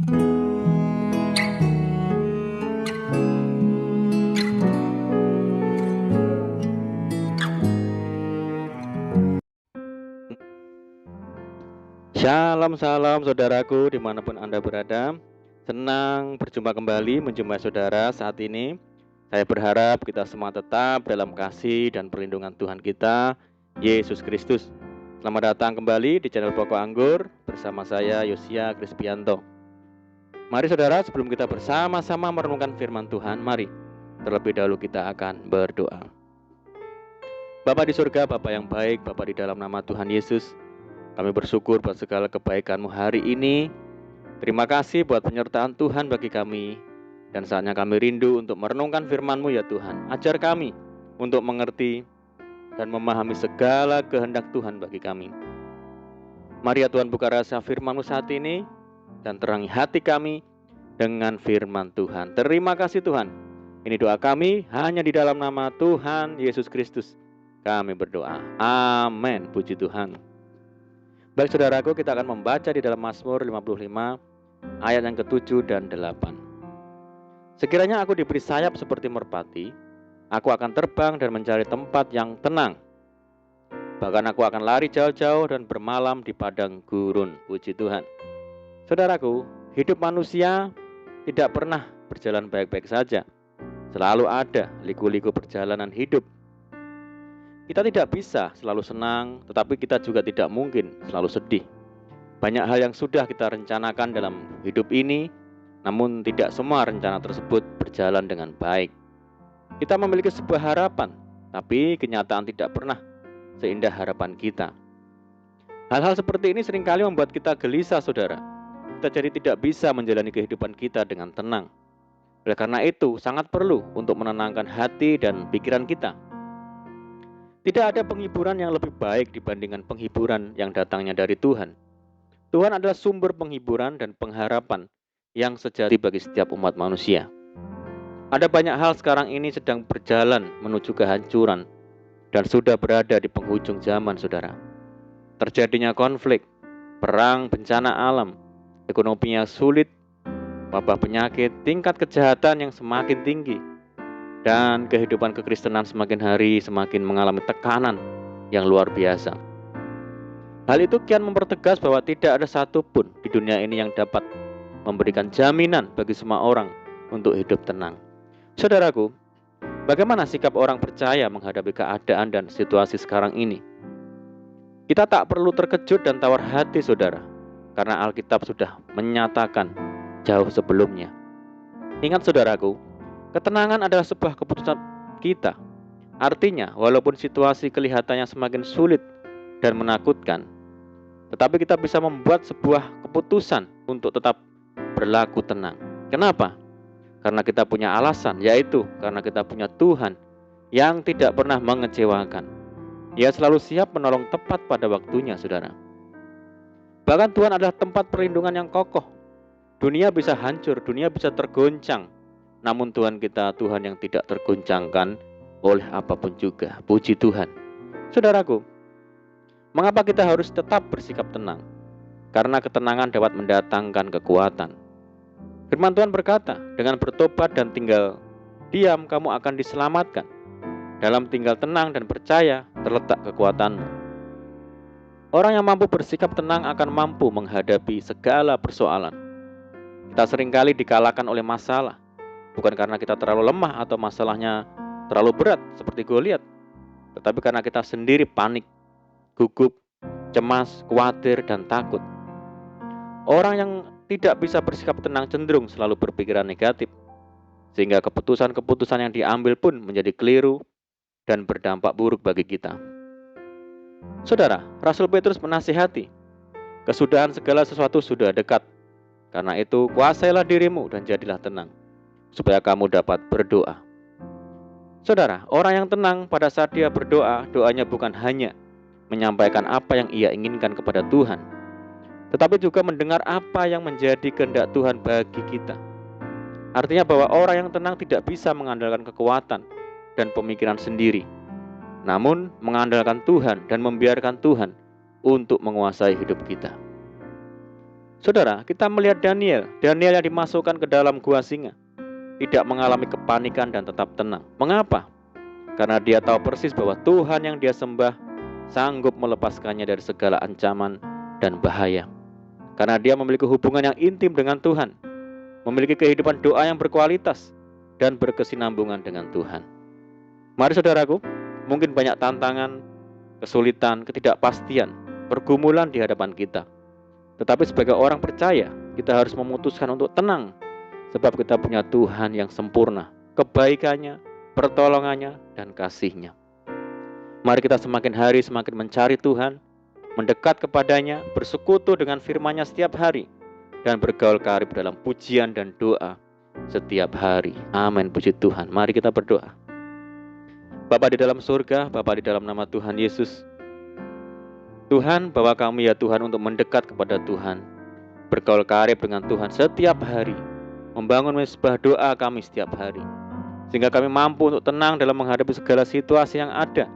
Shalom salam saudaraku dimanapun Anda berada. Senang berjumpa kembali menjumpai saudara saat ini. Saya berharap kita semua tetap dalam kasih dan perlindungan Tuhan kita, Yesus Kristus. Selamat datang kembali di channel Pokok Anggur bersama saya Yosia Krispianto. Mari saudara, sebelum kita bersama-sama merenungkan firman Tuhan, mari terlebih dahulu kita akan berdoa. Bapa di surga, Bapa yang baik, Bapa di dalam nama Tuhan Yesus, kami bersyukur buat segala kebaikan-Mu hari ini. Terima kasih buat penyertaan Tuhan bagi kami. Dan saatnya kami rindu untuk merenungkan firman-Mu ya Tuhan. Ajar kami untuk mengerti dan memahami segala kehendak Tuhan bagi kami. Mari ya Tuhan, buka rasa firman-Mu saat ini dan terangi hati kami dengan firman Tuhan. Terima kasih Tuhan. Ini doa kami hanya di dalam nama Tuhan Yesus Kristus. Kami berdoa. Amin. Puji Tuhan. Baik saudaraku, kita akan membaca di dalam Mazmur 55 ayat yang ke-7 dan 8. Sekiranya aku diberi sayap seperti merpati, aku akan terbang dan mencari tempat yang tenang. Bahkan aku akan lari jauh-jauh dan bermalam di padang gurun. Puji Tuhan. Saudaraku, hidup manusia tidak pernah berjalan baik-baik saja. Selalu ada liku-liku perjalanan hidup. Kita tidak bisa selalu senang, tetapi kita juga tidak mungkin selalu sedih. Banyak hal yang sudah kita rencanakan dalam hidup ini, namun tidak semua rencana tersebut berjalan dengan baik. Kita memiliki sebuah harapan, tapi kenyataan tidak pernah seindah harapan kita. Hal-hal seperti ini seringkali membuat kita gelisah, saudara. Kita jadi tidak bisa menjalani kehidupan kita dengan tenang. Oleh karena itu, sangat perlu untuk menenangkan hati dan pikiran kita. Tidak ada penghiburan yang lebih baik dibandingkan penghiburan yang datangnya dari Tuhan. Tuhan adalah sumber penghiburan dan pengharapan yang sejati bagi setiap umat manusia. Ada banyak hal sekarang ini sedang berjalan menuju kehancuran dan sudah berada di penghujung zaman, saudara. Terjadinya konflik, perang, bencana alam, ekonomi yang sulit, wabah penyakit, tingkat kejahatan yang semakin tinggi, dan kehidupan kekristenan semakin hari semakin mengalami tekanan yang luar biasa. Hal itu kian mempertegas bahwa tidak ada satupun di dunia ini yang dapat memberikan jaminan bagi semua orang untuk hidup tenang. Saudaraku, bagaimana sikap orang percaya menghadapi keadaan dan situasi sekarang ini? Kita tak perlu terkejut dan tawar hati, saudara, karena Alkitab sudah menyatakan jauh sebelumnya. Ingat saudaraku, ketenangan adalah sebuah keputusan kita. Artinya, walaupun situasi kelihatannya semakin sulit dan menakutkan, tetapi kita bisa membuat sebuah keputusan untuk tetap berlaku tenang. Kenapa? Karena kita punya alasan, yaitu karena kita punya Tuhan yang tidak pernah mengecewakan. Dia selalu siap menolong tepat pada waktunya, saudara. Bahkan Tuhan adalah tempat perlindungan yang kokoh. Dunia bisa hancur, dunia bisa tergoncang, namun Tuhan kita Tuhan yang tidak tergoncangkan oleh apapun juga. Puji Tuhan. Saudaraku, mengapa kita harus tetap bersikap tenang? Karena ketenangan dapat mendatangkan kekuatan. Firman Tuhan berkata, dengan bertobat dan tinggal diam kamu akan diselamatkan. Dalam tinggal tenang dan percaya terletak kekuatanmu. Orang yang mampu bersikap tenang akan mampu menghadapi segala persoalan. Kita seringkali dikalahkan oleh masalah, bukan karena kita terlalu lemah atau masalahnya terlalu berat seperti Goliat, tetapi karena kita sendiri panik, gugup, cemas, khawatir, dan takut. Orang yang tidak bisa bersikap tenang cenderung selalu berpikiran negatif, sehingga keputusan-keputusan yang diambil pun menjadi keliru dan berdampak buruk bagi kita. Saudara, Rasul Petrus menasihati, kesudahan segala sesuatu sudah dekat. Karena itu, kuasailah dirimu dan jadilah tenang, supaya kamu dapat berdoa. Saudara, orang yang tenang pada saat dia berdoa, doanya bukan hanya menyampaikan apa yang ia inginkan kepada Tuhan, tetapi juga mendengar apa yang menjadi kehendak Tuhan bagi kita. Artinya bahwa orang yang tenang tidak bisa mengandalkan kekuatan dan pemikiran sendiri, namun mengandalkan Tuhan dan membiarkan Tuhan untuk menguasai hidup kita. Saudara, kita melihat Daniel yang dimasukkan ke dalam gua singa, tidak mengalami kepanikan dan tetap tenang. Mengapa? Karena dia tahu persis bahwa Tuhan yang dia sembah sanggup melepaskannya dari segala ancaman dan bahaya. Karena dia memiliki hubungan yang intim dengan Tuhan, memiliki kehidupan doa yang berkualitas, dan berkesinambungan dengan Tuhan. Mari saudaraku, mungkin banyak tantangan, kesulitan, ketidakpastian, pergumulan di hadapan kita. Tetapi sebagai orang percaya, kita harus memutuskan untuk tenang, sebab kita punya Tuhan yang sempurna, kebaikannya, pertolongannya, dan kasih-Nya. Mari kita semakin hari semakin mencari Tuhan, mendekat kepadanya, bersekutu dengan firman-Nya setiap hari, dan bergaul karib dalam pujian dan doa setiap hari. Amin, puji Tuhan. Mari kita berdoa. Bapa di dalam surga, Bapa di dalam nama Tuhan Yesus, Tuhan, bawa kami ya Tuhan untuk mendekat kepada Tuhan, bergaul karib dengan Tuhan setiap hari, membangun mezbah doa kami setiap hari, sehingga kami mampu untuk tenang dalam menghadapi segala situasi yang ada,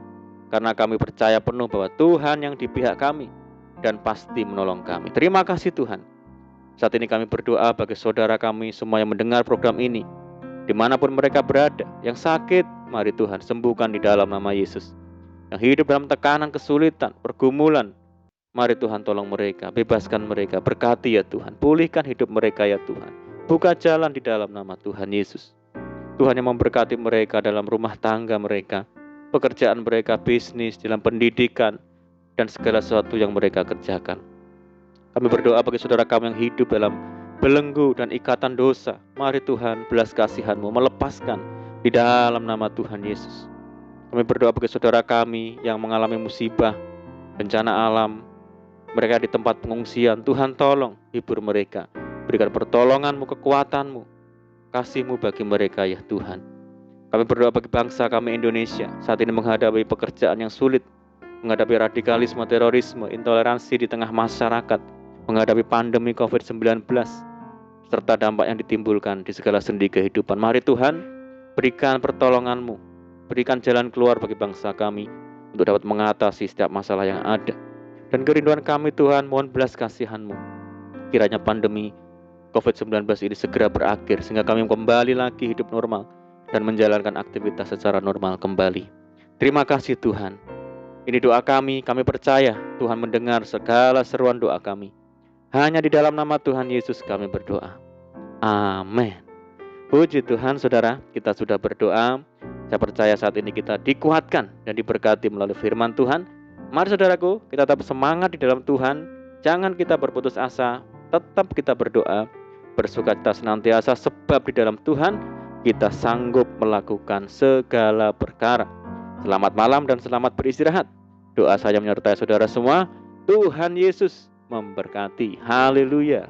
karena kami percaya penuh bahwa Tuhan yang di pihak kami dan pasti menolong kami. Terima kasih Tuhan. Saat ini kami berdoa bagi saudara kami semua yang mendengar program ini, dimanapun mereka berada, yang sakit, mari Tuhan sembuhkan di dalam nama Yesus. Yang hidup dalam tekanan, kesulitan, pergumulan, mari Tuhan tolong mereka, bebaskan mereka, berkati ya Tuhan, pulihkan hidup mereka ya Tuhan, buka jalan di dalam nama Tuhan Yesus. Tuhan yang memberkati mereka dalam rumah tangga mereka, pekerjaan mereka, bisnis, dalam pendidikan, dan segala sesuatu yang mereka kerjakan. Kami berdoa bagi saudara kami yang hidup dalam belenggu dan ikatan dosa, mari Tuhan belas kasihan-Mu melepaskan di dalam nama Tuhan Yesus. Kami berdoa bagi saudara kami yang mengalami musibah, bencana alam, mereka di tempat pengungsian. Tuhan tolong hibur mereka, berikan pertolongan-Mu, kekuatan-Mu, kasih-Mu bagi mereka ya Tuhan. Kami berdoa bagi bangsa kami Indonesia, saat ini menghadapi pekerjaan yang sulit, menghadapi radikalisme, terorisme, intoleransi di tengah masyarakat, menghadapi pandemi COVID-19, serta dampak yang ditimbulkan di segala sendi kehidupan. Mari Tuhan, berikan pertolongan-Mu, berikan jalan keluar bagi bangsa kami untuk dapat mengatasi setiap masalah yang ada. Dan kerinduan kami Tuhan, mohon belas kasihan-Mu. Kiranya pandemi COVID-19 ini segera berakhir, sehingga kami kembali lagi hidup normal dan menjalankan aktivitas secara normal kembali. Terima kasih Tuhan. Ini doa kami percaya Tuhan mendengar segala seruan doa kami. Hanya di dalam nama Tuhan Yesus kami berdoa. Amin. Puji Tuhan saudara, kita sudah berdoa. Saya percaya saat ini kita dikuatkan dan diberkati melalui firman Tuhan. Mari saudaraku, kita tetap semangat di dalam Tuhan. Jangan kita berputus asa, tetap kita berdoa, bersukacita senantiasa, sebab di dalam Tuhan kita sanggup melakukan segala perkara. Selamat malam dan selamat beristirahat. Doa saya menyertai saudara semua. Tuhan Yesus memberkati. Haleluya.